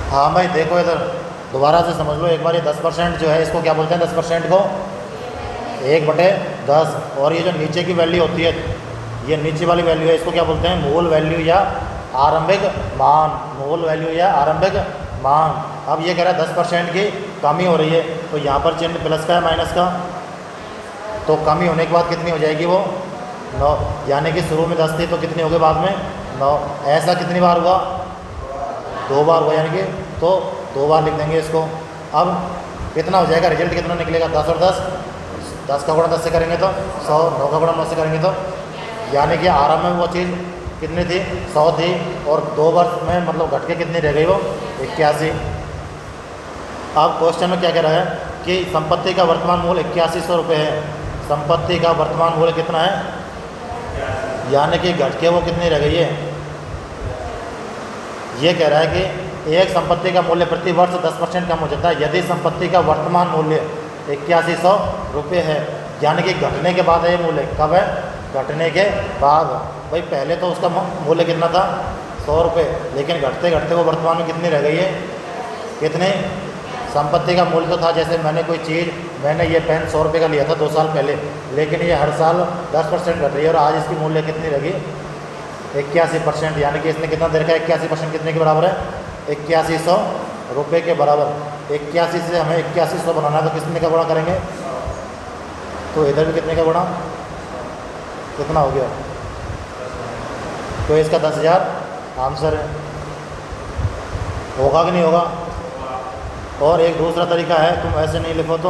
हाँ भाई देखो इधर दोबारा से समझ लो एक बार, ये 10% जो है इसको क्या बोलते हैं? 10% को 1/10। और ये जो नीचे की वैल्यू होती है, ये नीचे वाली वैल्यू है, इसको क्या बोलते हैं? मूल वैल्यू या आरंभिक मान। मूल वैल्यू या आरंभिक मान। अब ये कह रहा है 10% की कमी हो रही है, तो यहाँ पर चिन्ह प्लस का है माइनस का, तो कमी होने के बाद कितनी हो जाएगी वो? 9। यानी कि शुरू में 10 थी तो कितनी हो गई बाद में? 9। ऐसा कितनी बार हुआ? 2 बार हुआ, यानी कि तो 2 बार लिख देंगे इसको। अब कितना हो जाएगा? रिजल्ट कितना निकलेगा? 10 और 10, 10 का गुणा 10 से करेंगे तो 100, 9 का गुणा 9 से करेंगे तो, यानी कि आरंभ में वो चीज़ कितनी थी? 100 थी, और 2 वर्ष में मतलब घट के कितनी रह गई वो? 81। अब क्वेश्चन में क्या कह रहा है कि संपत्ति का वर्तमान मूल्य 8100 रुपये है। संपत्ति का वर्तमान मूल्य कितना है? यानी कि घट के वो कितनी रह गई है? ये कह रहा है कि एक संपत्ति का मूल्य प्रति वर्ष 10% कम हो जाता है यदि संपत्ति का वर्तमान मूल्य 8100 रुपये है। यानी कि घटने के बाद है ये मूल्य। कब है? घटने के बाद। भाई पहले तो उसका मूल्य कितना था? 100 रुपये, लेकिन घटते घटते वो वर्तमान में कितनी रह गई है? कितने? संपत्ति का मूल्य तो था, जैसे मैंने कोई चीज़, मैंने ये पेन 100 रुपये का लिया था 2 साल पहले, लेकिन ये हर साल 10% घट रही है, और आज इसकी मूल्य कितनी रही? 81%। यानी कि इसने कितना दे रखा है? 81% कितने के बराबर है? 8100 रुपये के बराबर। 81 से हमें 8100 बनाना है, तो कितने का गुणा करेंगे? तो इधर भी कितने का गुणा? कितना हो गया? तो इसका 10,000 आंसर है। होगा कि नहीं होगा? और एक दूसरा तरीका है, तुम ऐसे नहीं लिखो तो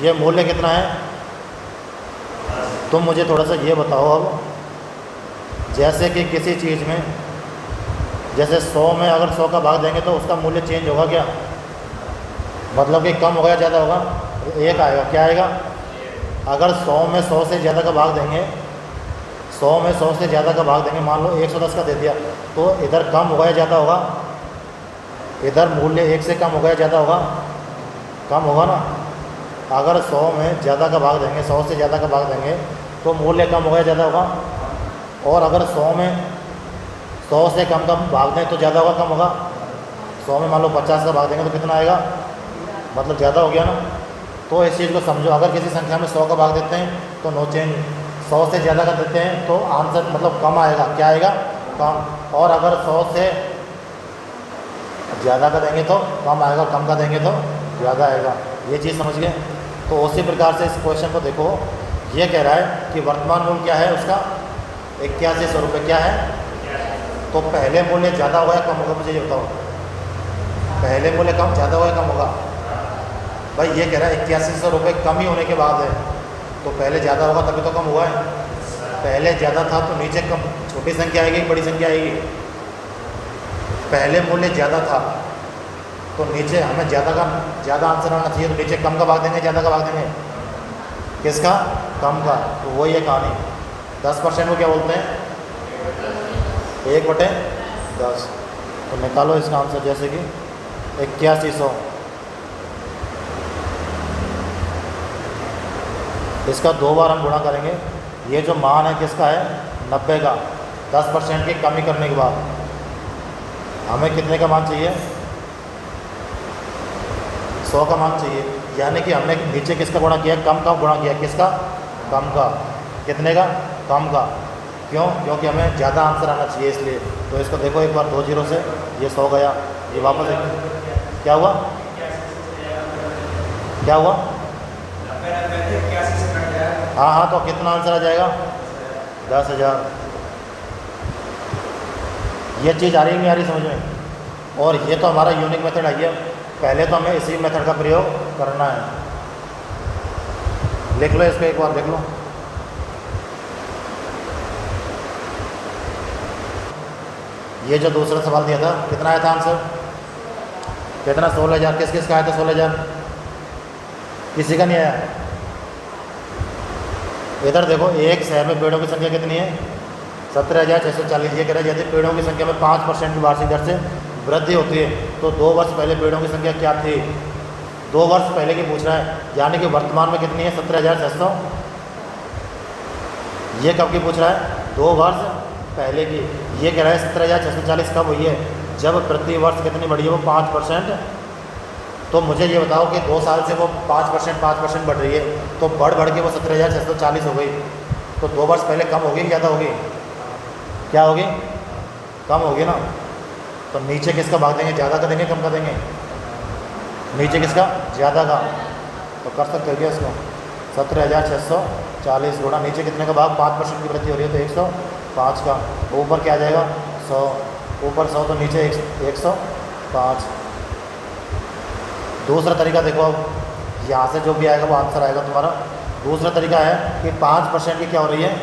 ये मूल्य कितना है? तुम मुझे थोड़ा सा ये बताओ अब, जैसे कि किसी चीज़ में, जैसे 100 में अगर 100 का भाग देंगे तो उसका मूल्य चेंज होगा क्या? मतलब कि कम होगा या ज़्यादा होगा? एक आएगा। क्या आएगा? अगर 100 में 100 से ज़्यादा का भाग देंगे, 100 में 100 से ज़्यादा का भाग देंगे, मान लो 110 का दे दिया, तो इधर कम होगा या ज़्यादा होगा? इधर मूल्य 1 से कम होगा या ज़्यादा होगा? कम होगा ना। अगर 100 में ज़्यादा का भाग देंगे, 100 से ज़्यादा का भाग देंगे, तो मूल्य कम होगा या ज़्यादा होगा? और अगर 100 में 100 से कम का भाग दें तो ज़्यादा होगा कम होगा? 100 में मान लो 50 का भाग देंगे तो कितना आएगा? मतलब ज़्यादा हो गया ना। तो इस चीज़ को समझो, अगर किसी संख्या में 100 का भाग देते हैं तो नो चेंज, 100 से ज़्यादा का देते हैं तो आंसर मतलब कम आएगा। क्या आएगा? कम। और अगर 100 से ज़्यादा का देंगे तो कम आएगा, कम का देंगे तो ज़्यादा आएगा। ये चीज़ समझ गए? तो उसी प्रकार से इस क्वेश्चन को देखो, ये कह रहा है कि वर्तमान मूल्य क्या है उसका? 8100 रुपये। क्या है? तो पहले मूल्य ज़्यादा होगा या कम होगा? मुझे ये बताओ, पहले मूल्य कम ज़्यादा होगा या कम होगा? भाई ये कह रहा है 8100 रुपये कम ही होने के बाद है, तो पहले ज़्यादा होगा तभी तो कम हुआ है। पहले ज़्यादा था तो नीचे कम, छोटी संख्या आएगी बड़ी संख्या आएगी? पहले मूल्य ज़्यादा था तो नीचे हमें ज़्यादा आंसर आना चाहिए, तो नीचे कम का भाग देंगे ज़्यादा का भाग देंगे? किसका? कम का। तो वही है कहानी। 10% को क्या बोलते हैं? 1/10। तो निकालो इसका आंसर, जैसे कि 8100, इसका 2 बार हम गुणा करेंगे। ये जो मान है किसका है? 90 का। 10% की कमी करने के बाद हमें कितने का मान चाहिए? 100 का मान चाहिए। यानी कि हमने नीचे किसका गुणा किया? कम का गुणा किया। किसका? कम का। कितने का? कम का। क्यों? क्योंकि हमें ज़्यादा आंसर आना चाहिए इसलिए। तो इसको देखो एक बार, 2 जीरो से ये 100 गया, ये वापस क्या हुआ? क्या हुआ? हाँ हाँ, तो कितना आंसर आ जाएगा? 10,000। ये चीज़ आ रही है नहीं आ रही समझ में? और ये तो हमारा यूनिक मेथड आई है, पहले तो हमें इसी मेथड का प्रयोग करना है। लिख लो इसको, एक बार देख लो। ये जो दूसरा सवाल दिया था, कितना आया था आंसर? कितना? 16,000। किस किस का आया था 16,000? किसी का नहीं आया। इधर देखो, एक शहर में पेड़ों की संख्या कितनी है? 17,640। ये कह रहा है यदि पेड़ों की संख्या में 5% की वार्षिक दर से वृद्धि होती है तो 2 वर्ष पहले पेड़ों की संख्या क्या थी? 2 वर्ष पहले की पूछ रहा है, यानी कि वर्तमान में कितनी है? 17,600। ये कब की पूछ रहा है? 2 वर्ष पहले की। ये कह रहा है 17,640 कब हुई है? जब प्रति वर्ष कितनी बढ़ी है वो 5%, तो मुझे ये बताओ कि 2 साल से वो 5% बढ़ रही है, तो बढ़ के वो 17,640 हो गई, तो 2 वर्ष पहले कम होगी ज़्यादा होगी? क्या होगी? कम होगी ना। तो नीचे किसका भाग देंगे, ज़्यादा का देंगे कम का देंगे? नीचे किसका? ज़्यादा का। तो कर सकते हो क्या इसको? 17,640 गुणा नीचे कितने का भाग? 5% की वृद्धि हो रही है तो 105 का, ऊपर क्या आ जाएगा? 100, ऊपर 100 तो नीचे 105। दूसरा तरीका देखो, अब यहाँ से जो भी आएगा वो आंसर आएगा तुम्हारा। दूसरा तरीका है कि 5% की क्या हो रही है?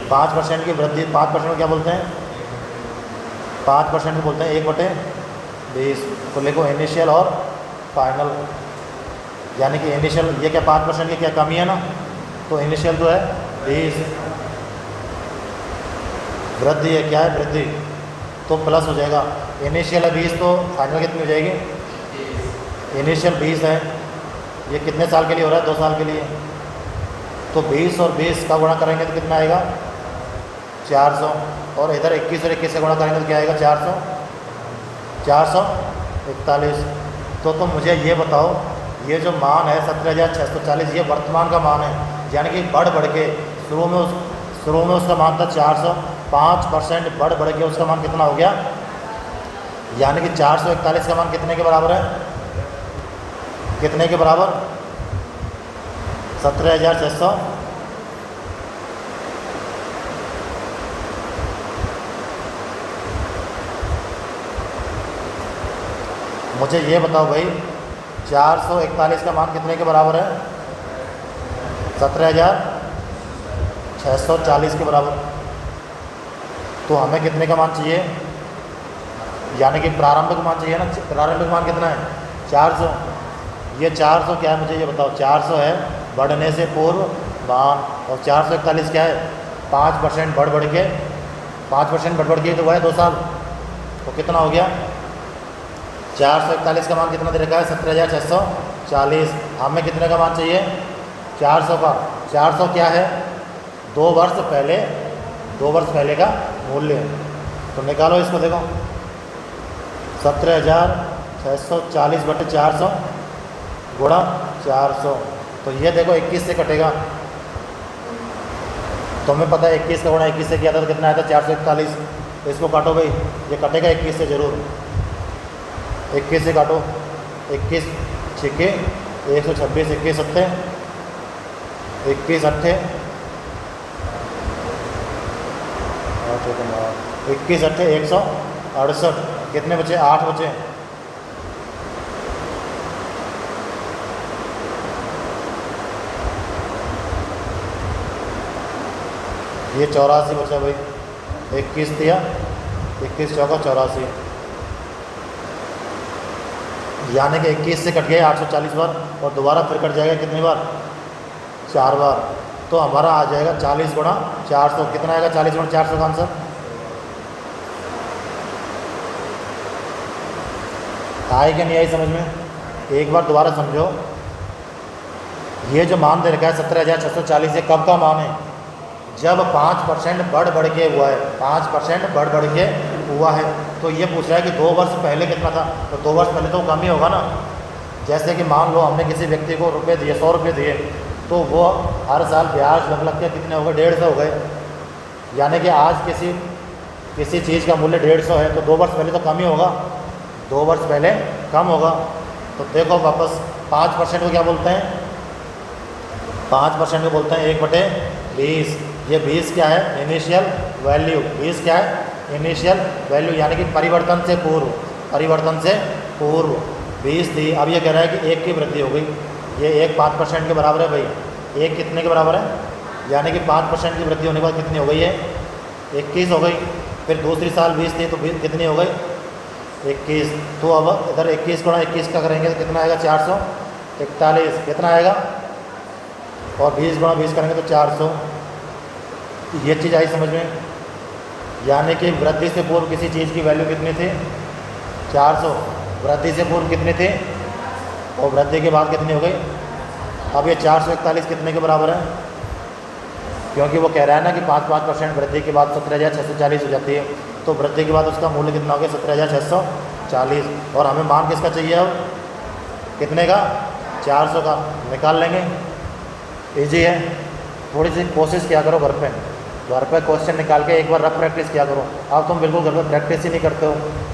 5% की वृद्धि, 5% को क्या बोलते हैं? 5% को बोलते हैं 1/20। तो लिखो इनिशियल और फाइनल, यानी कि इनिशियल ये क्या 5% की क्या कमी है ना, तो इनिशियल जो है 20, वृद्धि है क्या है? वृद्धि, तो प्लस हो जाएगा। इनिशियल है 20 तो फाइनल कितनी हो जाएगी? इनिशियल 20 है, ये कितने साल के लिए हो रहा है? 2 साल के लिए। तो 20 और 20 का गुणा करेंगे तो कितना आएगा? 400, और इधर 21 और 21 से गुणा करेंगे तो क्या आएगा? 441। तो तुम मुझे ये बताओ, ये जो मान है 17,640 ये वर्तमान का मान है, यानी कि बढ़ के शुरू में उसका मान था 400, 5% बढ़ के उसका मान कितना हो गया? यानी कि 441 का मान कितने के बराबर है? कितने के बराबर? 17,600। मुझे ये बताओ भाई, 441 का मान कितने के बराबर है? 17,640 के बराबर। तो हमें कितने का मान चाहिए? यानी कि प्रारंभिक मान चाहिए ना। प्रारंभिक मान कितना है? 400। ये 400 क्या है मुझे ये बताओ? 400 है बढ़ने से पूर्व मान, और 441 क्या है? 5% बढ़ के 5% बढ़ के तो हुआ है 2 साल, तो कितना हो गया? 441 का मान कितना दे रखा है? 17,640। हमें कितने का मान चाहिए? 400 का। 400 क्या है? 2 वर्ष पहले का मूल्य। तो निकालो इसको, देखो 17,640 बटे 400 गुणा 400, तो ये देखो 21 से कटेगा। तुम्हें पता है 21 का गुणा 21 से किया था तो कितना आया था? 441। इसको काटो भाई, ये कटेगा 21 से जरूर। 21 से काटो, 21 छिके 126, 21 सत्ते 21 अट्ठे 21 अट्ठे 168। कितने बचे? 8 बचे। ये 84 बचा भाई। 21 दिया, 21 चौका 84, यानी कि 21 से कट गया 840 बार, और दोबारा फिर कट जाएगा कितनी बार? 4 बार। तो हमारा आ जाएगा 40 गुणा 400। कितना आएगा 40 गुणा 400 का आंसर? आए कि नहीं आई समझ में? एक बार दोबारा समझो, ये जो मान दे रखा है 17,640 ये कब का मान है? जब 5% बढ़ के हुआ है, 5% बढ़ के हुआ है। तो ये पूछ रहा है कि 2 वर्ष पहले कितना था, तो 2 वर्ष पहले तो कम ही होगा ना। जैसे कि मान लो हमने किसी व्यक्ति को रुपए दिए, 100 रुपये दिए, तो वो हर साल ब्याज लग के कितने हो गए? 150 हो गए। यानी कि आज किसी चीज़ का मूल्य 150 है, तो 2 वर्ष पहले तो कम ही होगा, 2 वर्ष पहले कम होगा। तो देखो वापस 5% को क्या बोलते हैं? 5% को बोलते हैं 1/20। ये 20 क्या है? Initial value. 20 क्या है? इनिशियल वैल्यू, यानी कि परिवर्तन से पूर्व। 20 थी, अब ये कह रहा है कि 1 की वृद्धि हो गई। ये 1 5% के बराबर है भाई। 1 कितने के बराबर है? यानी कि 5% की वृद्धि होने के बाद कितनी हो गई है? 21 हो गई। फिर दूसरी साल 20 थी तो कितनी हो गई? 21। तो अब इधर 21 गुणा 21 का करेंगे तो कितना आएगा? 441। कितना आएगा? और 20 गुणा 20 करेंगे तो 400। ये चीज़ आई समझ में? यानी कि वृद्धि से पूर्व किसी चीज़ की वैल्यू कितनी थी? 400। वृद्धि से पूर्व कितनी थी और वृद्धि के बाद कितनी हो गई? अब ये 441 कितने के बराबर है? क्योंकि वो कह रहा है ना कि 5% वृद्धि के बाद 17,640 हो जाती है, तो वृद्धि के बाद उसका मूल्य कितना हो गया 17,640। और हमें मान किसका चाहिए अब, कितने का, 400 का। निकाल लेंगे, ईजी है। थोड़ी सी कोशिश किया करो घर पे क्वेश्चन निकाल के एक बार रफ प्रैक्टिस किया करो। अब तुम बिल्कुल घर पे प्रैक्टिस ही नहीं करते हो,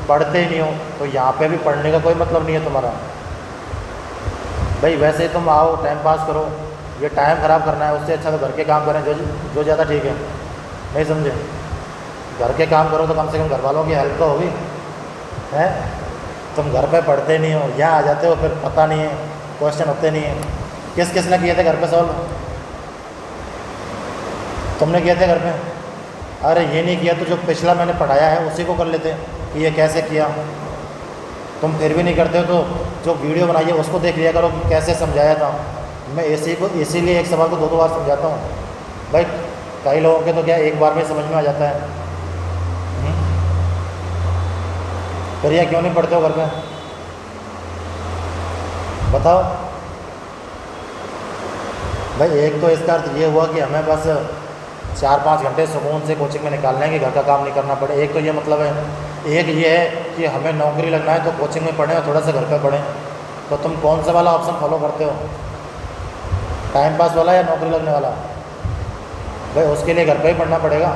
पढ़ते ही नहीं हो, तो यहाँ पे भी पढ़ने का कोई मतलब नहीं है तुम्हारा। भाई वैसे ही तुम आओ टाइम पास करो, ये टाइम ख़राब करना है, उससे अच्छा तो घर के काम करें जो ज़्यादा ठीक है। नहीं समझे, घर के काम करो तो कम से कम घर वालों की हेल्प तो होगी है। तुम घर पे पढ़ते नहीं हो, यहाँ आ जाते हो फिर पता नहीं है, क्वेश्चन होते नहीं है। किस किस ने किए थे घर पे सॉल्व, तुमने किए थे घर पे? अरे ये नहीं किया तो जो पिछला मैंने पढ़ाया है उसी को कर लेते कि ये कैसे किया। तुम फिर भी नहीं करते हो तो जो वीडियो बनाई है उसको देख लिया करो कि कैसे समझाया था। मैं इसीलिए एक सवाल को दो बार समझाता हूँ भाई। कई लोगों के तो क्या एक बार में समझ में आ जाता है। फिर यह क्यों नहीं पढ़ते हो घर पे, बताओ भाई। एक तो इसका अर्थ ये हुआ कि हमें बस 4-5 घंटे सुकून से कोचिंग में निकालने हैं कि घर का काम नहीं करना पड़े। एक तो ये मतलब है। एक ये है कि हमें नौकरी लगना है तो कोचिंग में पढ़ें और थोड़ा सा घर पे पढ़ें। तो तुम कौन सा वाला ऑप्शन फॉलो करते हो, टाइम पास वाला या नौकरी लगने वाला? भाई उसके लिए घर पे ही पढ़ना पड़ेगा।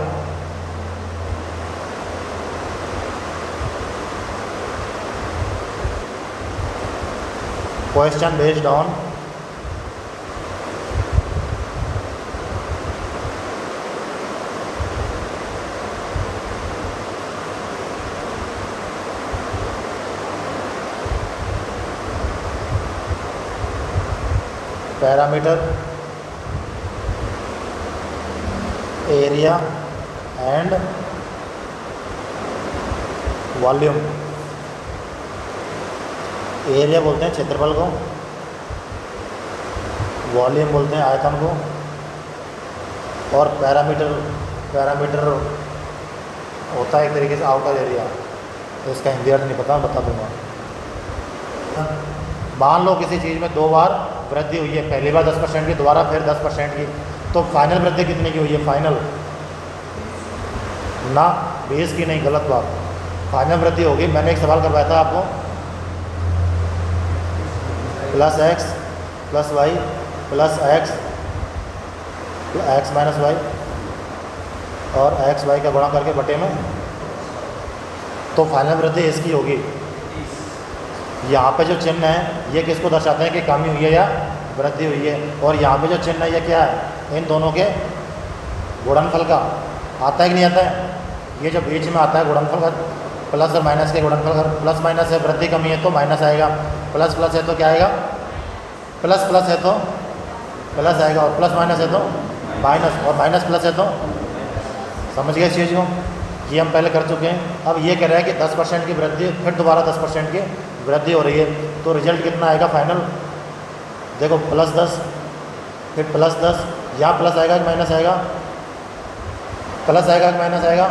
Question based on parameter, area and volume. Area बोलते हैं क्षेत्रफल को, वॉल्यूम बोलते हैं आयतन को, और पैरामीटर होता है एक तरीके से आउटर एरिया। तो इसका हिंदी अर्थ नहीं पता, बता दूंगा। मान लो किसी चीज़ में 2 बार वृद्धि हुई है, पहली बार 10% की, दोबारा फिर 10% की, तो फाइनल वृद्धि कितने की हुई है? फाइनल ना 20 की नहीं, गलत बात। फाइनल वृद्धि होगी। मैंने एक सवाल करवाया था आपको, +x + y +x - y और x y का गुणा करके बटे में, तो फाइनल वृद्धि इसकी होगी। यहाँ पे जो चिन्ह है ये किसको दर्शाते हैं कि कमी हुई है या वृद्धि हुई है। और यहाँ पे जो चिन्ह है ये क्या है? इन दोनों के गुणनफल का। आता है कि नहीं आता है? ये जो बीच में आता है गुणनफल का, प्लस और माइनस के गुणनफल का। प्लस माइनस है, वृद्धि कमी है तो माइनस आएगा, प्लस प्लस है तो क्या आएगा? प्लस प्लस है तो प्लस आएगा, और प्लस माइनस है तो माइनस, और माइनस प्लस है तो। समझ गए इस चीज़ को? ये हम पहले कर चुके हैं। अब ये कह रहा है कि 10% की वृद्धि, फिर दोबारा 10% की वृद्धि हो रही है, तो रिजल्ट कितना आएगा फाइनल? देखो +10 फिर +10, यहाँ प्लस आएगा कि माइनस आएगा? प्लस आएगा कि माइनस आएगा?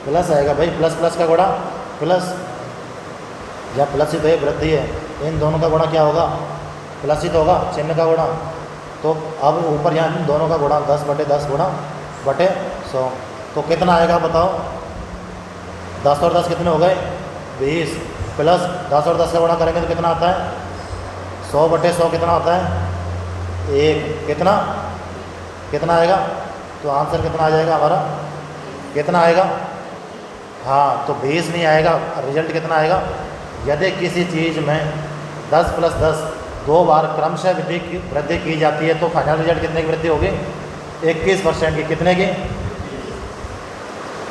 प्लस आएगा भाई। प्लस प्लस का गुणा प्लस, या प्लस ही तो ये वृद्धि है, इन दोनों का गुणा क्या होगा? प्लस ही तो होगा, चिन्ह का गुणा। तो अब ऊपर यहाँ इन दोनों का गुणा 10/10 गुणा बटे 100, तो कितना आएगा बताओ? 10 और 10 कितने हो गए? 20, प्लस 10 और 10 का गुणा करेंगे तो कितना आता है? 100/100 कितना होता है? 1। कितना आएगा? तो आंसर कितना आ जाएगा हमारा? कितना आएगा? हाँ, तो 20 नहीं आएगा। रिजल्ट कितना आएगा? यदि किसी चीज़ में 10 + 10 2 बार क्रमशः वृद्धि की जाती है तो फाइनल रिजल्ट कितने की वृद्धि होगी? 21% की। कितने की?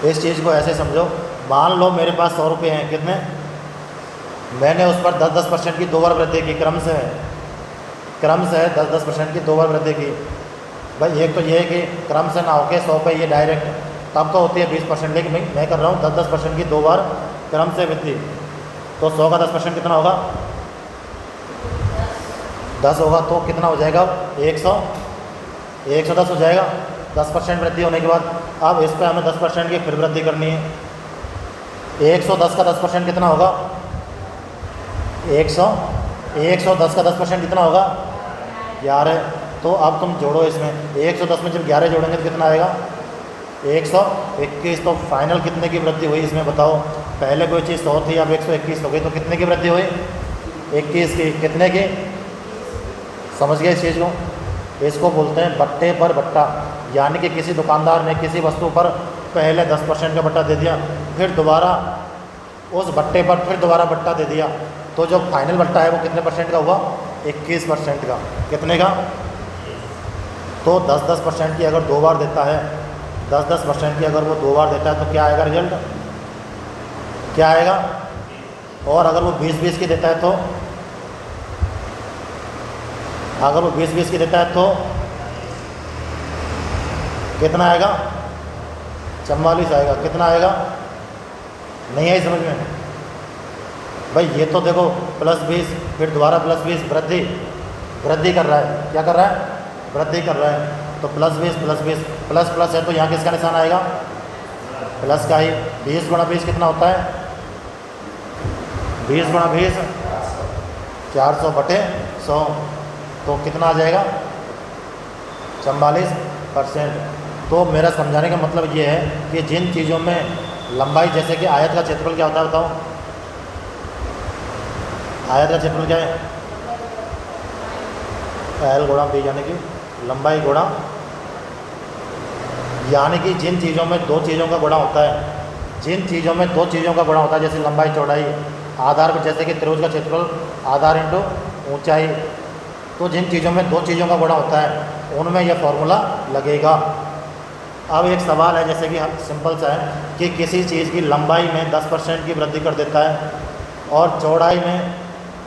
इस चीज़ को ऐसे समझो, मान लो मेरे पास 100 रुपये हैं, कितने? मैंने उस पर 10% की 2 बार वृद्धि की, क्रम से है 10% की 2 बार वृद्धि की। भाई एक तो ये है कि क्रम से ना होके 100 पे ये डायरेक्ट, तब तो होती है 20%, लेकिन मैं कर रहा हूँ 10% की 2 बार क्रम से वृद्धि। तो 100 का 10% कितना होगा? 10 होगा, तो कितना हो जाएगा? 110 हो जाएगा 10% वृद्धि होने के बाद। अब इस पर हमें 10% की फिर वृद्धि करनी है। 110 का 10% कितना होगा? 110 का 10% कितना होगा? 11। तो अब तुम जोड़ो इसमें 110 में जब 11 जोड़ेंगे तो कितना आएगा 121। तो फाइनल कितने की वृद्धि हुई इसमें बताओ। पहले कोई चीज़ 100 थी अब 121 हो गई, तो कितने की वृद्धि हुई 21 की। कितने की, समझ गए इस चीज़ को। इसको बोलते हैं बट्टे पर बट्टा, यानी कि किसी दुकानदार ने किसी वस्तु पर पहले 10% का बट्टा दे दिया, फिर दोबारा उस बट्टे पर फिर दोबारा बट्टा दे दिया, तो जो फाइनल बट्टा है वो कितने परसेंट का हुआ 21% का। कितने का, तो 10% की अगर 2 बार देता है, 10% की अगर वो 2 बार देता है तो क्या आएगा रिजल्ट, क्या आएगा। और अगर वो 20 की देता है तो, अगर वो 20 की देता है तो कितना आएगा 44 आएगा। कितना आएगा, नहीं आई समझ में भाई। ये तो देखो +20 फिर दोबारा +20 वृद्धि कर रहा है। क्या कर रहा है, वृद्धि कर रहा है। तो +20 +20 प्लस प्लस है तो यहाँ किसका निशान आएगा, प्लस का ही। 20 × 20 कितना होता है, 20 × 20 400/100, तो कितना आ जाएगा 44%। तो मेरा समझाने का मतलब ये है कि जिन चीज़ों में लंबाई, जैसे कि आयत का क्षेत्रफल क्या होता है बताओ, आयत का क्षेत्रफल क्या है, L × B, यानी कि लंबाई गुणा, यानी कि जिन चीज़ों में 2 चीज़ों का गुणा होता है, जिन चीज़ों में 2 चीज़ों का गुणा होता है, जैसे लंबाई चौड़ाई, आधार पर, जैसे कि त्रिभुज का क्षेत्रफल आधार इंटू ऊंचाई, तो जिन चीज़ों में 2 चीज़ों का गुणा होता है उनमें यह फॉर्मूला लगेगा। अब एक सवाल है, जैसे कि सिंपल सा है कि किसी चीज़ की लंबाई में 10% की वृद्धि कर देता है और चौड़ाई में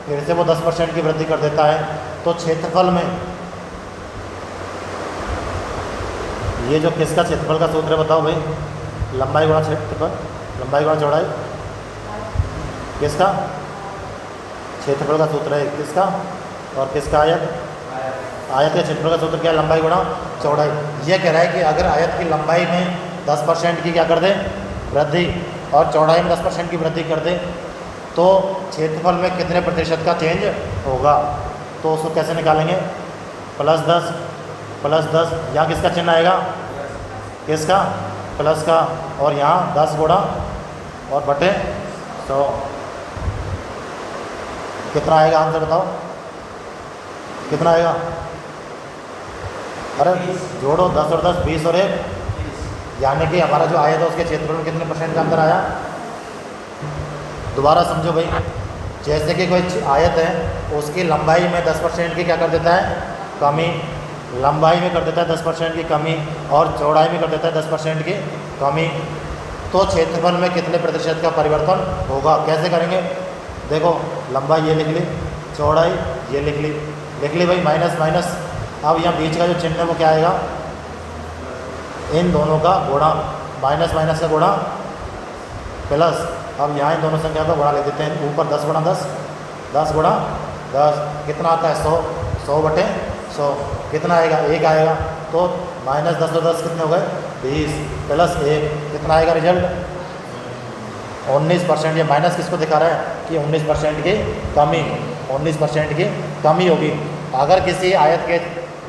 फिर से वो 10% की वृद्धि कर देता है, तो क्षेत्रफल में ये जो किसका क्षेत्रफल का सूत्र है बताओ भाई, लंबाई गुणा क्षेत्रफल, लंबाई गुणा चौड़ाई, किसका क्षेत्रफल का सूत्र है, किसका और किसका, आयत। आयत के क्षेत्रफल का सूत्र क्या है, लंबाई गुणा चौड़ाई। ये कह रहा है कि अगर आयत की लंबाई में 10% की क्या कर दे वृद्धि और चौड़ाई में 10% की वृद्धि कर दे, तो क्षेत्रफल में कितने प्रतिशत का चेंज होगा। तो उसको कैसे निकालेंगे, +10 यहाँ किसका चिन्ह आएगा, किसका, प्लस का, और यहाँ 10 गुणा और बटे 100। कितना आएगा आंसर बताओ, कितना आएगा। अरे जोड़ो 10 और 10 20 और 1, यानी कि हमारा जो आया था उसके क्षेत्रफल में कितने % का अंदर आया। दोबारा समझो भाई, जैसे कि कोई आयत है उसकी लंबाई में 10% की क्या कर देता है कमी, लंबाई में कर देता है 10% की कमी और चौड़ाई में कर देता है 10% की कमी, तो क्षेत्रफल में कितने प्रतिशत का परिवर्तन होगा। कैसे करेंगे, देखो लंबाई ये लिख ली, चौड़ाई ये लिख ली भाई, माइनस माइनस। अब यहाँ बीच का जो चिन्ह है वो क्या आएगा, इन दोनों का गुणा, माइनस माइनस का गुणा प्लस। अब यहाँ इन दोनों संख्या का गुणा ले देते हैं, ऊपर 10 × 10, 10 × 10 कितना आता है 100, 100/100 कितना आएगा 1 आएगा। तो -10 और 10 कितने हो गए 20 प्लस 1 कितना आएगा रिजल्ट 19%। ये माइनस किसको दिखा रहा है कि 19% की कमी, 19% की कमी होगी। अगर किसी आयत के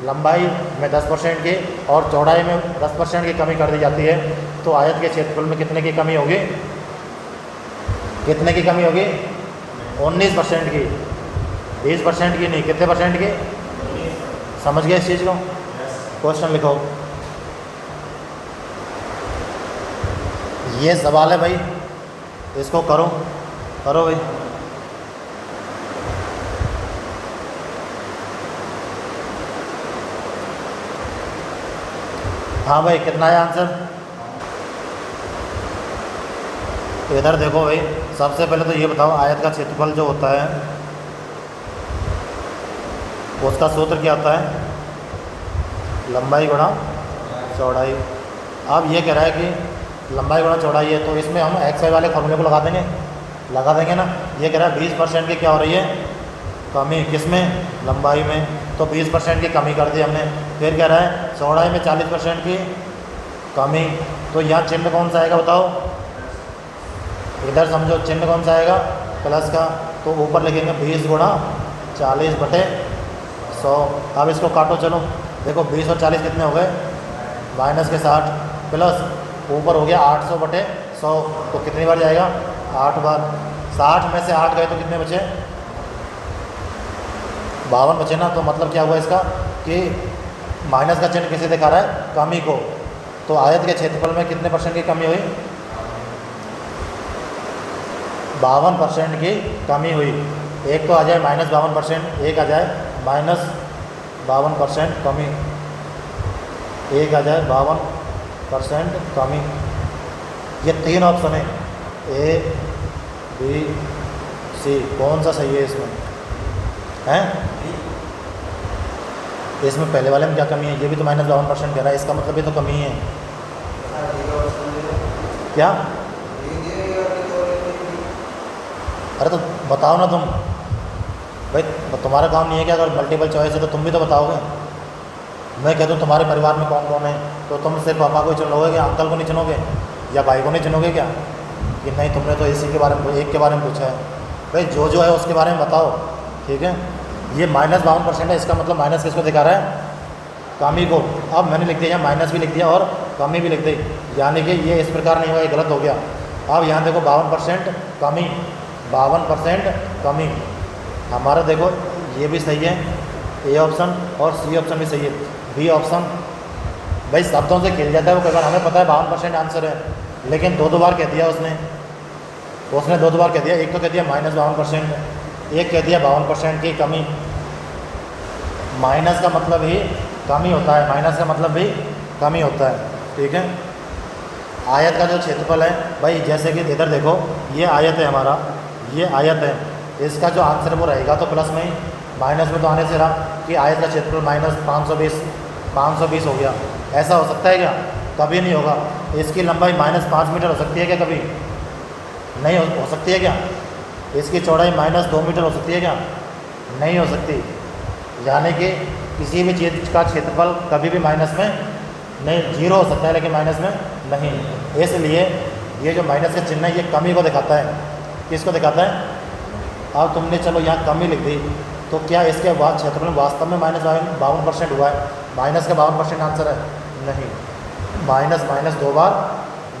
लंबाई में 10% की और चौड़ाई में 10% की कमी कर दी जाती है, तो आयत के क्षेत्रफल में कितने की कमी होगी, कितने की कमी होगी 19% की, 20% की नहीं, कितने % की। समझ गए इस चीज़ को। क्वेश्चन लिखो, ये सवाल है भाई, इसको करो करो भाई। हाँ भाई कितना है आंसर। तो इधर देखो भाई, सबसे पहले तो ये बताओ आयत का क्षेत्रफल जो होता है उसका सूत्र क्या होता है, लंबाई गुणा चौड़ाई। अब ये कह रहा है कि लंबाई गुणा चौड़ाई है, तो इसमें हम XY वाले फॉर्मूले को लगा देंगे ना। ये कह रहा है 20% की क्या हो रही है कमी, किसमें, लंबाई में, तो 20% की कमी कर दी हमने। फिर कह रहा है चौड़ाई में 40% की कमी, तो यहाँ चिन्ह कौन सा आएगा बताओ, इधर समझो चिन्ह कौन सा आएगा प्लस का, तो ऊपर लिखेंगे 20 × 40/100 100। अब इसको काटो चलो, देखो 20 और 40 कितने हो गए, माइनस के 60 प्लस ऊपर हो गया 800/100, तो कितनी बार जाएगा, 8 बार। 60 में से 8 गए तो कितने बचे, 52 बचे ना। तो मतलब क्या हुआ इसका कि माइनस का चिन्ह किसे दिखा रहा है, कमी को। तो आयत के क्षेत्रफल में कितने परसेंट की कमी हुई, 52% की कमी हुई। एक तो आ जाए -52%, एक आ जाए -52% कमी, एक आ जाए 52% कमी। ये 3 ऑप्शन है, ए बी सी, कौन सा सही है इसमें, हैं? इसमें पहले वाले में क्या कमी है, ये भी तो -52% कह रहा है, इसका मतलब ये तो कमी है। क्या, अरे तो बताओ ना तुम भाई, तुम्हारा काम नहीं है क्या, अगर मल्टीपल चॉइस है तो तुम भी तो बताओगे। मैं कहता हूँ तुम्हारे परिवार में कौन कौन है, तो तुम सिर्फ पापा को ही चुनोगे क्या, अंकल को नहीं चुनोगे, या भाई को नहीं चुनोगे क्या, कि नहीं तुमने तो इसी के बारे में, एक के बारे में पूछा है। भाई जो है उसके बारे में बताओ, ठीक है। ये -52% है, इसका मतलब माइनस किसको दिखा रहा है, कमी को। अब मैंने लिख दिया, माइनस भी लिख दिया और कमी भी लिख दी, यानी कि ये इस प्रकार नहीं हुआ, ये गलत हो गया। अब यहाँ देखो 52% कमी, 52% कमी, हमारा देखो ये भी सही है, ए ऑप्शन, और सी ऑप्शन भी सही है। बी ऑप्शन भाई शब्दों से खेल जाता है वो, कई बार हमें पता है 52% आंसर है, लेकिन 2 बार कह दिया उसने 2 बार कह दिया। एक तो कह दिया -52%, एक कह दिया 52% की कमी। माइनस का मतलब ही कमी होता है, माइनस का मतलब भी कमी होता है, ठीक है। आयत का जो क्षेत्रफल है भाई, जैसे कि इधर देखो ये आयत है हमारा, ये आयत है, इसका जो आंसर वो रहेगा तो प्लस में ही, माइनस में तो आने से रहा कि आयत का क्षेत्रफल -520 हो गया। ऐसा हो सकता है क्या, कभी नहीं होगा। इसकी लंबाई -5 मीटर हो सकती है क्या, कभी नहीं हो सकती है क्या। इसकी चौड़ाई -2 मीटर हो सकती है क्या, नहीं हो सकती। यानी कि किसी भी चीज़ का क्षेत्रफल कभी भी माइनस में नहीं, 0 हो सकता है लेकिन माइनस में नहीं। इसलिए ये जो माइनस का चिन्ह है ये कमी को दिखाता है, किसको दिखाता है। अब तुमने चलो यहाँ कमी लिख दी, तो क्या इसके बाद क्षेत्रफल में वास्तव में -52% हुआ है, माइनस का 52% आंसर है, नहीं, माइनस 2 बार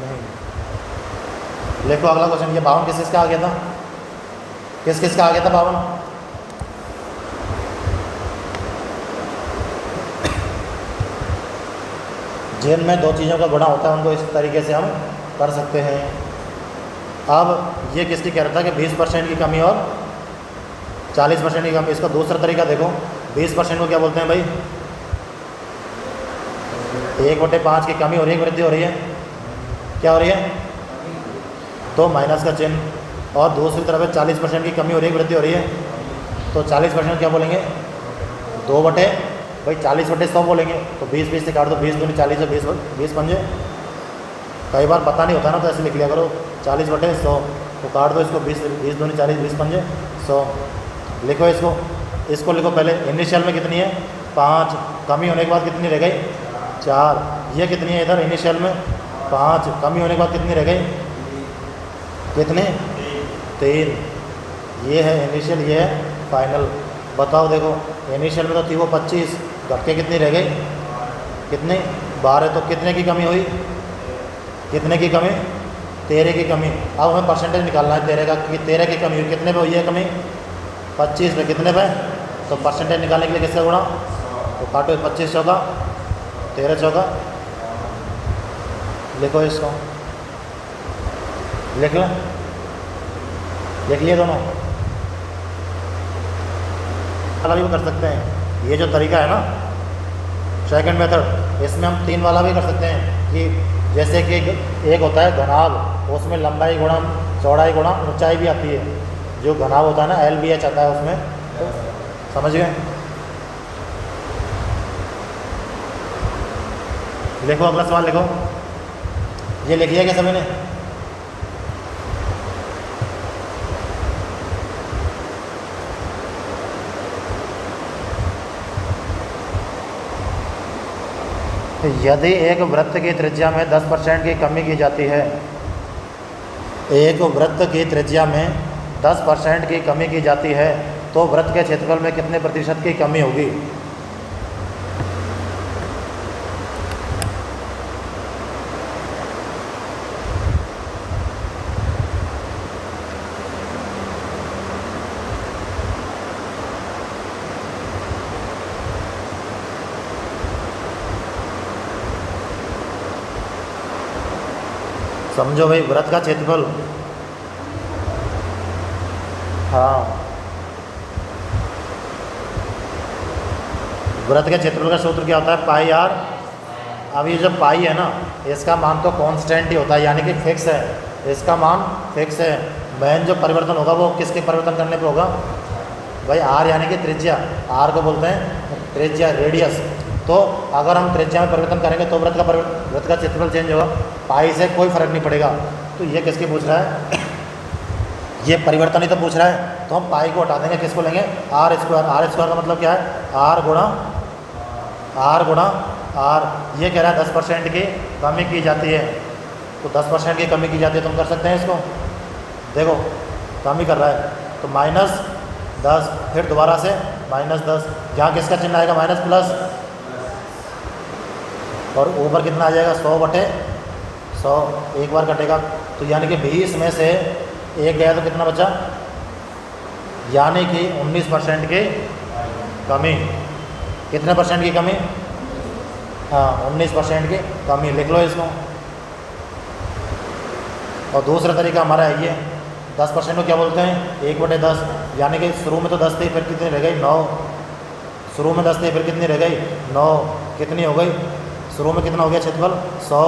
नहीं। देखो अगला क्वेश्चन, ये 52 किस किसका आ गया था, किस किसका आ गया था 52, जिनमें 2 चीज़ों का गुणा होता है उनको इस तरीके से हम कर सकते हैं। अब ये किसकी कह रहा था कि 20% की कमी और 40% की कमी। इसका दूसरा तरीका देखो, 20% को क्या बोलते हैं भाई, 1/5 की कमी हो रही है, वृद्धि हो रही है, क्या हो रही है, तो माइनस का चिन्ह। और दूसरी तरफ 40% की कमी हो रही है, वृद्धि हो रही है, तो 40% क्या बोलेंगे, 2 भाई 40/100 बोलेंगे, तो 20 से काट दो, 20 दूनी 40 है, 20 पंजे। कई बार पता नहीं होता ना, तो ऐसे लिख लिया करो 40/100, तो काट दो इसको, 20 दूनी 40, 20 पंजे 100। लिखो इसको लिखो पहले, इनिशियल में कितनी है 5, कमी होने के बाद कितनी रह गई 4। ये कितनी है इधर, इनिशियल में 5, कमी होने के बाद कितनी रह गई, कितनी 3। ये है इनिशियल, ये है फाइनल। बताओ देखो, इनिशियल में तो थी वो 25, घट के कितनी रह गई, कितनी 12, तो कितने की कमी हुई, कितने की कमी, 13 की कमी। अब हमें परसेंटेज निकालना है 13 का, कि 13 की कमी हुई, कितने पे हुई है कमी, 25 पे, कितने पे, तो परसेंटेज निकालने के लिए किसका गुणा, तो काटो 25 चौका 13 चौका, लिखो इसको, लिख लिए दोनों। वाला भी कर सकते हैं, ये जो तरीका है ना सेकंड मेथड, इसमें हम 3 वाला भी कर सकते हैं, कि जैसे कि एक होता है घनाभ, उसमें लंबाई गुणा चौड़ाई गुणा ऊंचाई भी आती है। जो घनाभ होता है ना LBH आता है उसमें, तो समझ गए। लिखो अगला सवाल लिखो, ये लिख लिया क्या सभी ने, यदि एक वृत्त की त्रिज्या में 10% की कमी की जाती है, एक वृत्त की त्रिज्या में 10% की कमी की जाती है, तो वृत्त के क्षेत्रफल में कितने प्रतिशत की कमी होगी? समझो भाई, वृत्त का क्षेत्रफल, हाँ, वृत्त के क्षेत्रफल का सूत्र क्या होता है? पाई आर। अब ये जब पाई है ना, इसका मान तो कांस्टेंट ही होता है, यानी कि फिक्स है, इसका मान फिक्स है। मेन जो परिवर्तन होगा वो किसके परिवर्तन करने पे होगा? भाई आर यानी कि त्रिज्या, आर को बोलते हैं त्रिज्या, रेडियस। तो अगर हम त्रिज्या में परिवर्तन करेंगे तो वृत्त का क्षेत्रफल चेंज होगा। पाई से कोई फर्क नहीं पड़ेगा। तो ये किसकी पूछ रहा है? ये परिवर्तन ही तो पूछ रहा है, तो हम पाई को हटा देंगे, किसको लेंगे? Are square. आर स्क्वायर का मतलब क्या है? आर गुणा आर। ये कह रहा है 10% की कमी की जाती है, तो 10% की कमी की जाती है, तुम कर सकते हैं इसको। देखो कमी कर रहा है, तो -10, फिर दोबारा से -10, जहाँ किसका चिन्ह आएगा? माइनस प्लस, और ऊपर कितना आ जाएगा? 100/100, एक बार कटेगा। तो यानी कि 20 में से एक गया तो कितना बचा? यानी कि 19% की कमी। कितने परसेंट की कमी? हाँ, 19% की कमी। लिख लो इसको। और दूसरा तरीका हमारा है ये, 10% को क्या बोलते हैं? 1/10, यानी कि शुरू में तो 10 थी, फिर कितनी रह गई? 9। शुरू में 10 थी, फिर कितनी रह गई? 9। कितनी हो गई? शुरू में कितना हो गया क्षेत्रफल? 100।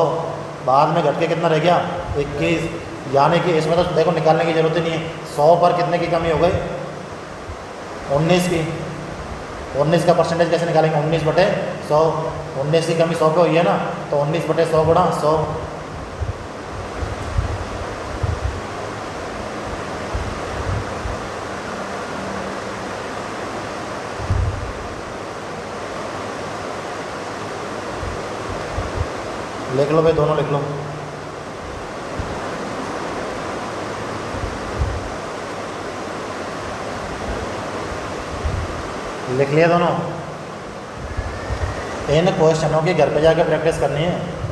बाद में घट के कितना रह गया? 21। यानी कि इसमें तो देखो निकालने की ज़रूरत ही नहीं है। 100 पर कितने की कमी हो गई? 19 की। 19 का परसेंटेज कैसे निकालेंगे? 19/100। 19 की कमी 100 पे हुई है ना, तो 19/100 गुणा 100। लिख लो भाई, दोनों लिख लो। लिख लिया दोनों। इन क्वेश्चनों की घर पे जाकर प्रैक्टिस करनी है।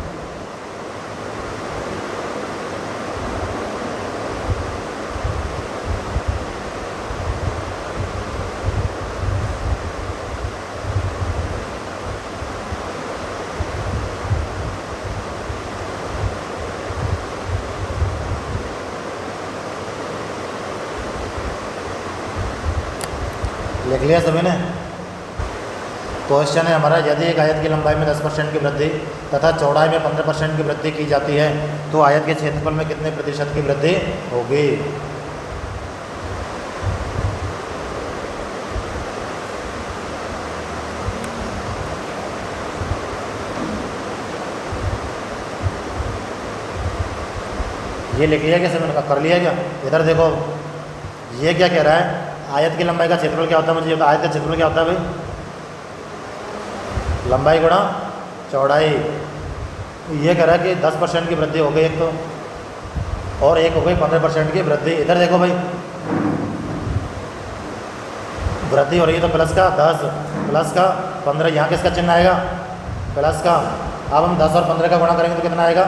लिख लिया सभी ने? क्वेश्चन है हमारा, यदि एक आयत की लंबाई में 10% की वृद्धि तथा चौड़ाई में 15% की वृद्धि की जाती है तो आयत के क्षेत्रफल में कितने प्रतिशत की वृद्धि होगी? ये लिख लिया क्या सभी ने? कर लिया क्या? इधर देखो, ये क्या कह रहा है? आयत की लंबाई का क्षेत्रफल क्या होता है? मुझे ये आयत का क्षेत्रफल क्या होता है भाई? लंबाई गुणा चौड़ाई। ये कह रहा है कि 10% की वृद्धि हो गई एक तो, और एक हो गई 15% की वृद्धि। इधर देखो भाई, वृद्धि हो रही है तो प्लस का 10, प्लस का 15, यहाँ किसका चिन्ह आएगा? प्लस का। अब हम 10 और 15 का गुणा करेंगे तो कितना आएगा?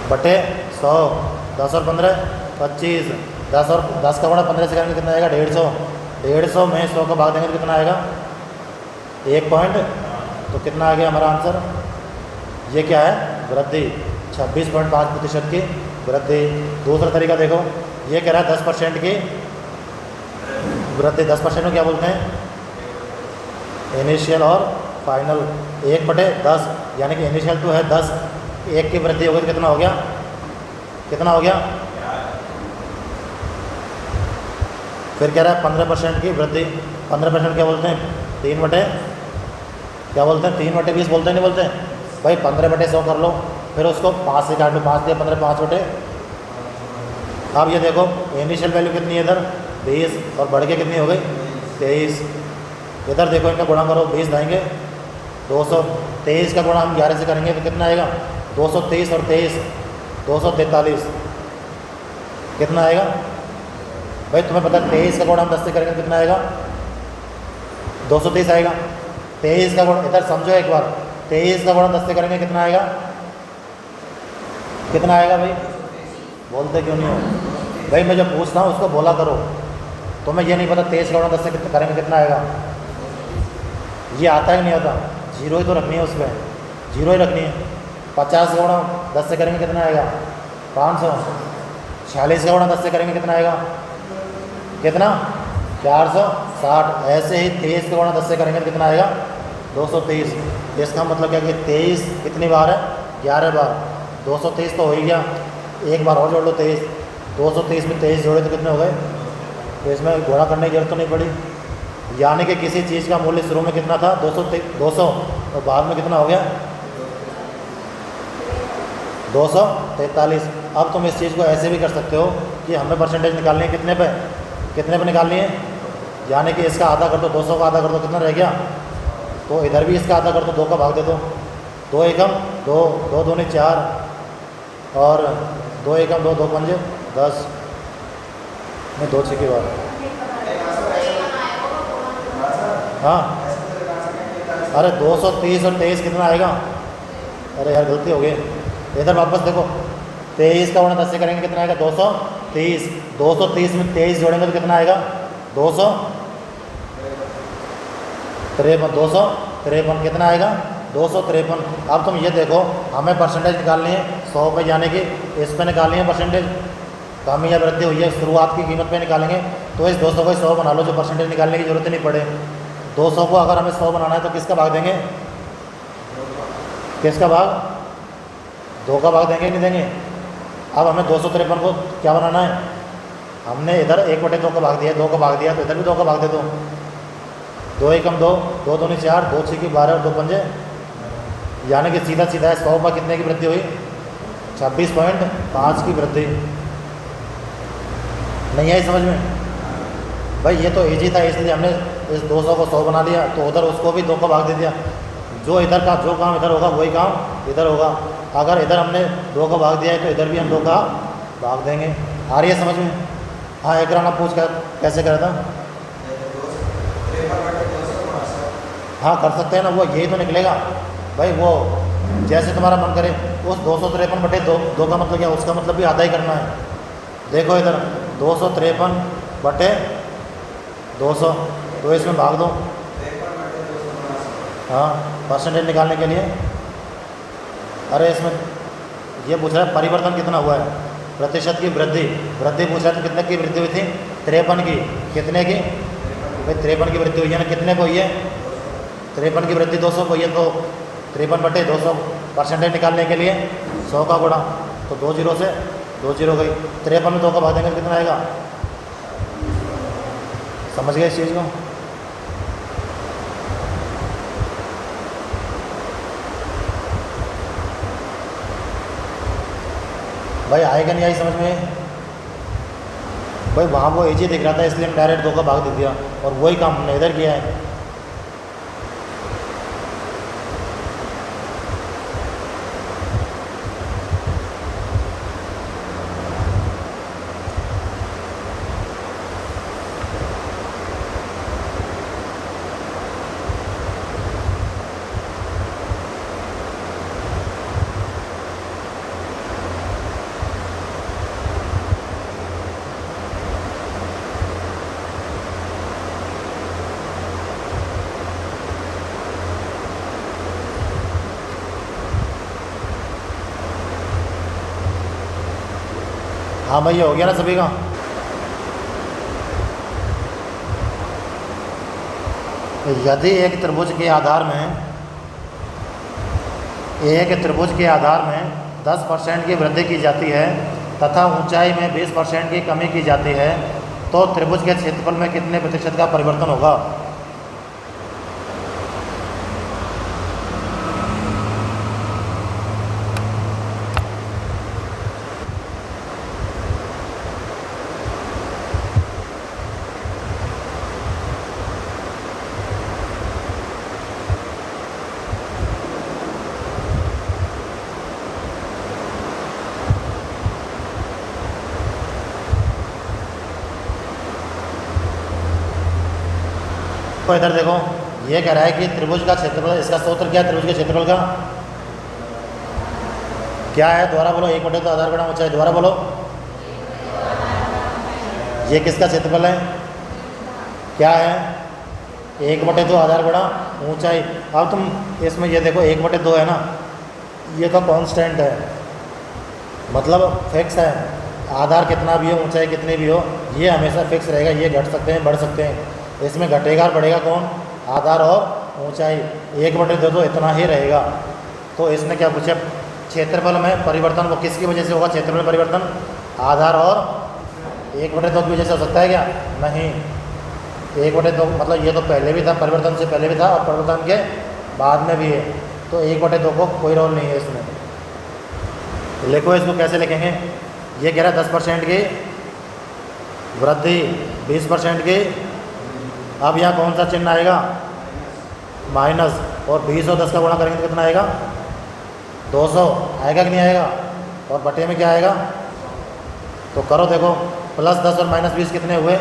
बटे 100। 10 और 15 25। 10 और 10 का गुणा 15 से करेंगे कितना आएगा? 150। 150 में 100 को भाग देंगे तो कितना आएगा? 1 पॉइंट। तो कितना आ गया हमारा आंसर? ये क्या है? वृद्धि। 26.5% की वृद्धि। दूसरा तरीका देखो, ये कह रहा है 10% की वृद्धि। 10% में क्या बोलते हैं? इनिशियल और फाइनल। 1/10, यानी कि इनिशियल तो है 10, 1 की वृद्धि हो गई तो कितना हो गया? कितना हो गया? फिर कह रहा है 15% की वृद्धि। 15% क्या बोलते हैं? 3 क्या बोलते हैं? 3/20 बोलते हैं, नहीं बोलते हैं भाई? 15/100 कर लो, फिर उसको 5 से काट लो। 5 दिया 15, 5/। अब ये देखो, इनिशियल वैल्यू कितनी है इधर? 20, और बढ़ के कितनी हो गई? 23। इधर देखो, इनका गुणा करो, 20 लाएंगे 223 का गुणा हम 11 से करेंगे तो कितना आएगा? 223 और 23 243। कितना आएगा? भाई तुम्हें पता है 23 का गुणा हम 10 से करेंगे कितना आएगा? 230 आएगा। 23 का गुणा, इधर समझो एक बार, 23 का गुणा 10 से करेंगे कितना आएगा? कितना आएगा भाई? बोलते क्यों नहीं हो भाई? मैं जब पूछता हूँ उसको बोला करो। तुम्हें ये नहीं पता 23 का गुणा 10 से करेंगे कितना आएगा? ये आता ही नहीं आता, जीरो ही तो रखनी है, उस पर जीरो ही रखनी है। 50 का गुणा 10 से करेंगे कितना आएगा? 500। 46 का गुणा 10 से करेंगे कितना आएगा? कितना? 460। ऐसे ही 23 का गुणा 10 से करेंगे कितना आएगा? 230। इसका मतलब क्या कि 23 कितनी बार है? 11 बार। 230 तो हो ही गया, एक बार और जोड़ लो 23। 230 में 23 जोड़े तो कितने हो गए? तो इसमें गुणा करने की जरूरत तो नहीं पड़ी। यानी कि किसी चीज़ का मूल्य शुरू में कितना था? 200 और बाद में कितना हो गया? 243। अब तुम इस चीज़ को ऐसे भी कर सकते हो कि हमें परसेंटेज निकालनी है कितने पे निकालनी है। यानी कि इसका आधा कर दो, 200 का आधा कर दो, कितना रह गया? तो इधर भी इसका आधा कर दो, 2 का भाग दे दो। 2 एकम 2, 2 दूनी 4 और 2 एकम 2, 2 पंजे 10 में 2 छः की बात। हाँ, अरे 230 और 23 कितना आएगा? अरे यार गलती हो गई, इधर वापस देखो। 23 का गुणा 10 से करेंगे कितना आएगा? 230। 230 में 23 जोड़ेंगे तो कितना आएगा? 253। 253 कितना आएगा? 253। अब तुम ये देखो, हमें परसेंटेज निकालनी है 100 पे, यानी कि इस पे निकालनी है परसेंटेज। कमी या वृद्धि हुई है, शुरुआत की कीमत पे निकालेंगे। तो इस 200 को 100 बना लो, जो परसेंटेज निकालने की जरूरत नहीं पड़े। 200 को अगर हमें 100 बनाना है तो किसका भाग देंगे? किसका भाग? 2 का भाग देंगे नहीं देंगे? अब हमें 253 को क्या बनाना है? हमने इधर 1/2 का भाग दिया, 2 का भाग दिया, तो इधर भी 2 का भाग दे दो। 2 एकम 2, 2 दूनी 4, 2 छः की 12 और 2 पंजे, यानी कि सीधा सीधा 100 पर कितने की वृद्धि हुई? 26.5 की वृद्धि। नहीं आई समझ में? भाई ये तो ईजी था, इसलिए हमने इस 200 को 100 बना दिया, तो उधर उसको भी 2 का भाग दे दिया। जो इधर का जो काम इधर होगा वही काम इधर होगा। अगर इधर हमने 2 का भाग दिया है तो इधर भी हम 2 का भाग देंगे। आ रही है समझ में? हाँ, एक राना पूछ कर कैसे करा था? हाँ कर सकते हैं ना, वो यही तो निकलेगा भाई। वो जैसे तुम्हारा मन करे, उस 253/2 का मतलब क्या? उसका मतलब भी आधा ही करना है। देखो इधर 253/200, तो इसमें भाग दो। हाँ, परसेंटेज निकालने के लिए। अरे इसमें ये पूछ रहा है परिवर्तन कितना हुआ है, प्रतिशत की वृद्धि पूछ रहा है। तो कितने की वृद्धि हुई थी? 53 की। कितने की? भाई 53 की वृद्धि हुई है ना, कितने को हुई है? 53 की वृद्धि 200 को हुई है, तो 53/200 परसेंटेज निकालने के लिए 100 का गुणा, तो 2 जीरो से 2 जीरो गई। 53 में 2 का भाग देंगे कितना आएगा? समझ गए इस चीज़ को? भाई आएगा नहीं आई समझ में? भाई वहाँ वो एजी दिख रहा था, इसलिए हम डायरेक्ट 2 का भाग दे दिया, और वही काम हमने इधर किया है। हाँ भाई, ये हो गया ना सभी का? यदि एक त्रिभुज के आधार में 10% की वृद्धि की जाती है तथा ऊंचाई में 20% की कमी की जाती है, तो त्रिभुज के क्षेत्रफल में कितने प्रतिशत का परिवर्तन होगा? देखो इधर देखो, ये कह रहा है कि त्रिभुज का क्षेत्रफल, इसका सूत्र क्या है त्रिभुज के क्षेत्रफल का? क्या है? दोबारा बोलो। 1/2 आधार गुणा ऊंचाई। दोबारा बोलो। ये किसका क्षेत्रफल है? क्या है? 1/2 आधार गुणा ऊंचाई। अब तुम इसमें ये देखो 1/2 है ना, ये तो कांस्टेंट है, मतलब फिक्स है। आधार कितना भी हो, ऊंचाई कितनी भी हो, ये हमेशा फिक्स रहेगा। ये घट सकते हैं, बढ़ सकते हैं। इसमें घटेगा और बढ़ेगा कौन? आधार और ऊंचाई। 1/2 तो इतना ही रहेगा। तो इसने क्या पूछा? क्षेत्रफल में परिवर्तन वो किसकी वजह से होगा? क्षेत्रफल परिवर्तन आधार और 1/2 की वजह से हो सकता है क्या? नहीं। 1/2 मतलब ये तो पहले भी था, परिवर्तन से पहले भी था और परिवर्तन के बाद में भी है। तो 1/2 को कोई रोल नहीं है इसमें। लिखो इसको, कैसे लिखेंगे? ये कह रहा है 10% की वृद्धि, 20% की। अब यहाँ कौन सा चिन्ह आएगा? माइनस। और 20 और 10 का गुणा करेंगे तो कितना आएगा? 200 आएगा कि नहीं आएगा? और बटे में क्या आएगा? तो करो देखो, +10 और -20 कितने हुए?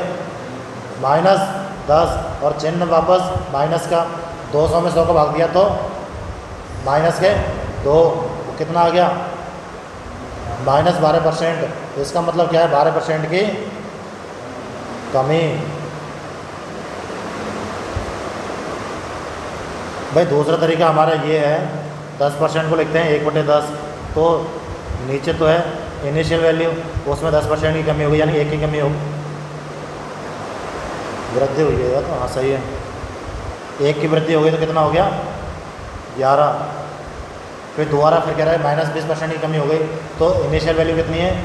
-10। और चिन्ह वापस माइनस का, 200 में 100 को भाग दिया तो -2, कितना आ गया? -12%। इसका मतलब क्या है? 12% की कमी। भाई दूसरा तरीका हमारा ये है, 10% को लिखते हैं 1/10। तो नीचे तो है इनिशियल वैल्यू, उसमें 10% की कमी होगी, यानी 1 की कमी होगी, वृद्धि हुई है। तो हाँ सही है, 1 की वृद्धि हो गई तो कितना हो गया? 11। फिर दोबारा फिर कह रहा है -20% की कमी हो गई। तो इनिशियल वैल्यू कितनी है?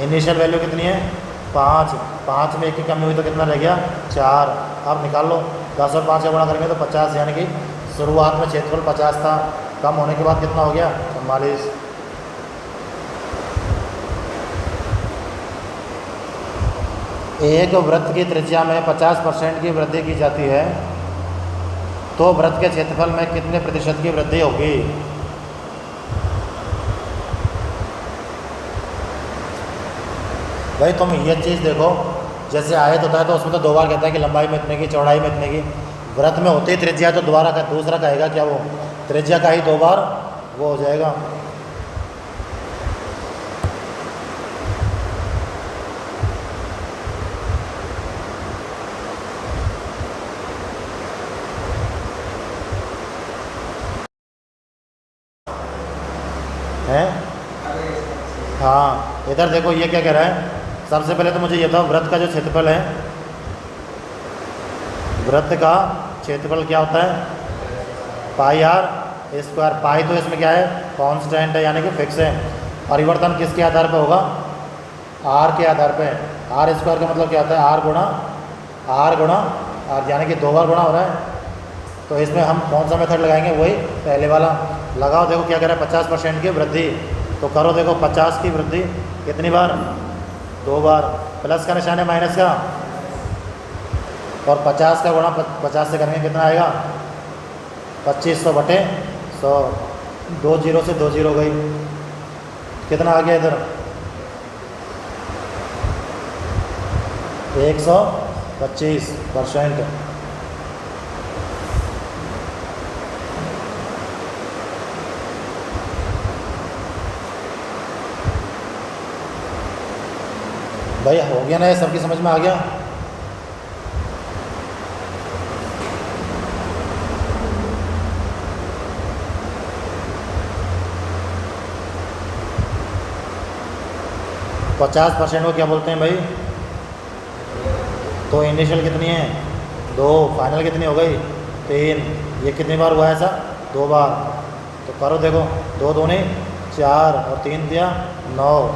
इनिशियल वैल्यू कितनी है? 5। 5 में 1 की कमी हुई तो कितना रह गया? 4। अब निकाल लो, 10 और 5 का गुणा करेंगे तो 50, यानी कि शुरुआत में क्षेत्रफल 50 था, कम होने के बाद कितना हो गया? 44। एक वृत्त की त्रिज्या में 50% की वृद्धि की जाती है, तो वृत्त के क्षेत्रफल में कितने प्रतिशत की वृद्धि होगी? भाई तुम ये चीज़ देखो, जैसे आयत होता है तो उसमें तो 2 बार कहता है कि लंबाई में इतने की, चौड़ाई में इतने की। वृत्त में होती ही त्रिज्या, तो दोबारा का दूसरा कहेगा क्या? वो त्रिज्या का ही 2 बार वो हो जाएगा। हैं? हाँ, इधर देखो ये क्या कह रहा है। सबसे पहले तो मुझे ये बताओ, वृत्त का जो क्षेत्रफल है, वृत्त का क्षेत्रफल क्या होता है? πr²। पाई तो इसमें क्या है? कांस्टेंट है, यानी कि फिक्स है। परिवर्तन किसके आधार पर होगा? r के आधार पे। r² का मतलब क्या होता है? r गुणा r, यानी कि 2 बार गुणा हो रहा है। तो इसमें हम कौन सा मेथड लगाएंगे? वही पहले वाला लगाओ। देखो क्या कह रहा है? 50% की वृद्धि। तो करो देखो, 50 की वृद्धि कितनी बार? 2 बार। प्लस का निशान है माइनस का, और 50 का गुणा 50 से करेंगे कितना आएगा? 2500 बटे 100। 2 जीरो से 2 जीरो गई, कितना आ गया इधर? 125%। भाई हो गया ना? ये सबकी समझ में आ गया? %50 को क्या बोलते हैं भाई? तो इनिशियल कितनी है? 2। फाइनल कितनी हो गई? 3। ये कितनी बार हुआ है ऐसा? 2 बार। तो करो देखो, 2 दूनी 4 और 3 दिया 9।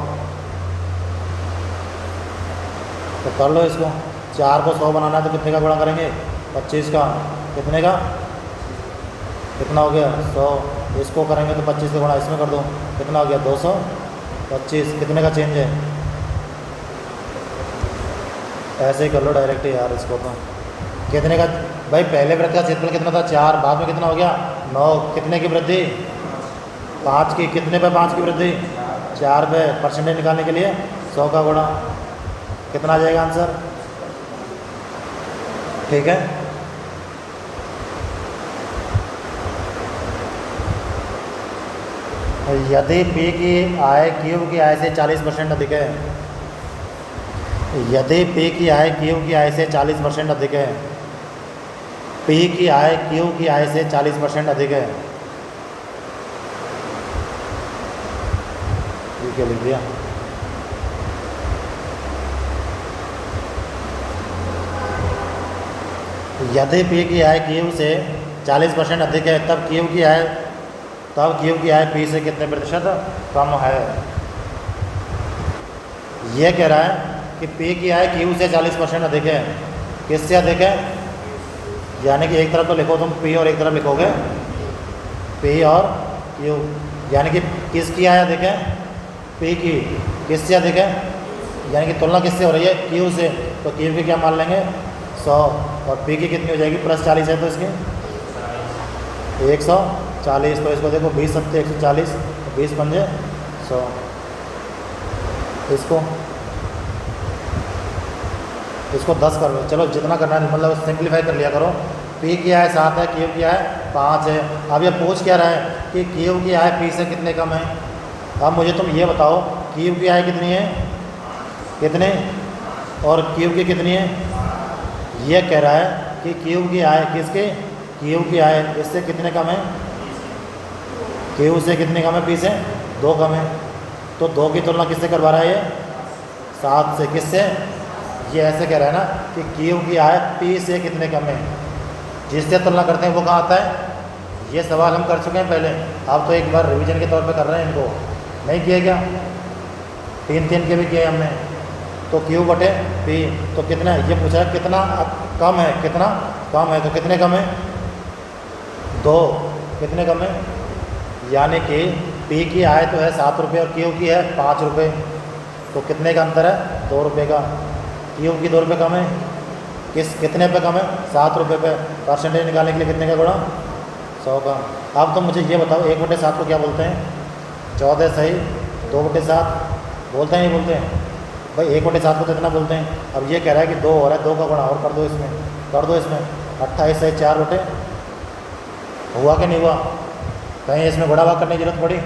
तो कर लो इसको। 4 को 100 बनाना है तो कितने का गुणा करेंगे? 25 का। कितने का? कितना हो गया? 100। इसको करेंगे तो 25 का गुणा इसमें कर दो, कितना हो गया? 225। कितने का चेंज है? ऐसे ही कर लो डायरेक्ट यार इसको। तो कितने का भाई? पहले वृत्त का क्षेत्रफल कितना था? 4। बाद में कितना हो गया? 9। कितने की वृद्धि? 5 की। कितने पे 5 की वृद्धि? 4 पे। परसेंटेज निकालने के लिए 100 का गुणा, कितना आ जाएगा आंसर? ठीक है। यदि P की आय Q की आय से 40% अधिक है, यदि P की आय Q की आय से 40% अधिक है, P की आय Q की आय से 40% अधिक है, ये क्या लिख दिया? यदि P की आय Q से 40% अधिक है, तब Q की आय P से कितने प्रतिशत कम है? ये कह रहा है कि P की आय Q से 40% अधिक है। किससे अधिक है? यानी कि एक तरफ तो लिखो तुम P और एक तरफ लिखोगे P और Q, यानी कि किसकी आय अधिक है? P की। किससे अधिक है? यानी कि तुलना किससे हो रही है? Q से। तो Q की क्या मान लेंगे? 100, और P की कितनी हो जाएगी? प्लस 40 है तो इसकी 140। तो इसको देखो 20 सत्ते 140, 20 पंजे 100। इसको 10 कर लो, चलो जितना करना है, मतलब सिंप्लीफाई कर लिया करो। P की आय 7 है, Q की आय 5 है। अब ये पूछ क्या रहा है कि Q की आय P से कितने कम है। अब मुझे तुम ये बताओ Q की आय कितनी है, कितने, और Q की कितनी है। ये कह रहा है कि Q की आय किसके, Q की आय इससे कितने कम है, Q से कितने कम है, P से 2 कम है। तो 2 की तुलना किससे करवा रहा है ये? 7 से। किससे? ये ऐसे कह रहा है ना कि Q की आय P से कितने कम है, जिससे तुलना करते हैं वो कहाँ आता है। ये सवाल हम कर चुके हैं पहले, अब तो एक बार रिवीजन के तौर पे कर रहे हैं इनको। नहीं किए क्या? 3 के भी किए हमने। तो Q बटे P तो कितना है, ये पूछा है कितना कम है, कितना कम है, तो कितने कम है? 2। कितने कम है? यानी कि P की आय तो है 7 रुपये और Q की है 5 रुपये, तो कितने का अंतर है? 2 रुपये का। Q की 2 रुपये कम है, कितने पे कम है? 7 रुपये पे। परसेंटेज निकालने के लिए कितने का गुणा? 100 का। अब तो मुझे ये बताओ 1/7 को क्या बोलते हैं? 14 सही 2/7 बोलते हैं, नहीं बोलते हैं भाई? 1/7 को तो इतना बोलते हैं। अब ये कह रहा है कि 2 हो रहा है, 2 का गुणा और कर दो इसमें, 28 सही 4 बटे, हुआ कि नहीं हुआ? कहीं इसमें गुणा भाग करने की जरूरत पड़ी?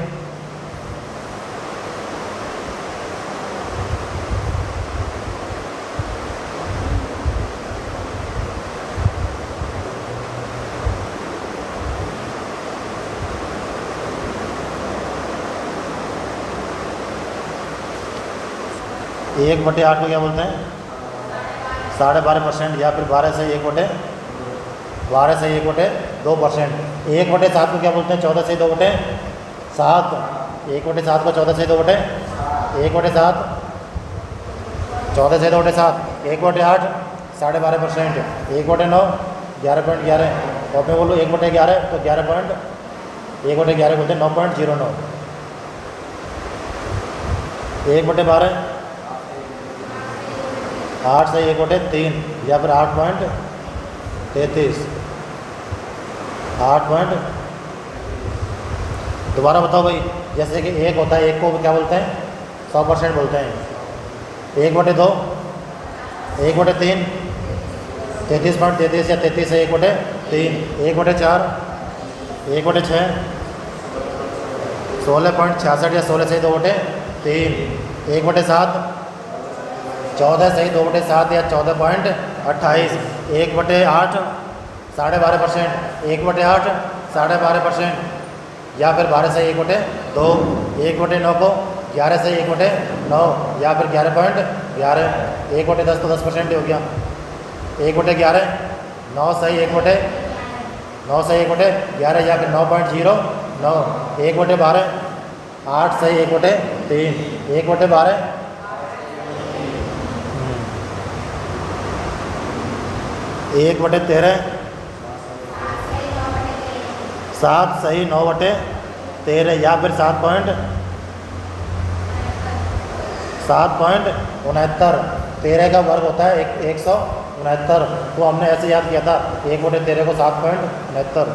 एक बटे 8 को क्या बोलते हैं? 12.5%, या फिर 12 से 1/2%। 1/7 को क्या बोलते हैं? 14 से 2/7। 1/7 को 14 से 2/1/7, 14 से 2/7, 1/8 12.5%, 1/9 11.11। और मैं बोलूँ 1/11 तो 1/11 बोलते हैं 9.09। 1/12 8 से 1/3, या फिर 8.33, 8. दोबारा बताओ भाई, जैसे कि 1 होता है, 1 को क्या बोलते हैं? 100% बोलते हैं। 1/2, 1/3, 33.33 या 33 है 1/3, 1/4, 1/6, 16.66 या 16 से 2/3, 1/7, 14 सही 2/7 या 14.28, 1/8 12.5%, 1/8 12.5%, या फिर 12 से 1/2, 1/9 को 11 से 1/9, या फिर 11.11, 1/10 तो 10% ही हो गया। 1/11 9 सही 1/11, या फिर 9.09, 1/12 8 सही 1/3, 1/12 1/13, 7 सही 9/13, या फिर 7.69। 13 का वर्ग होता है 169, तो हमने ऐसे याद किया था 1/13 को 7.69।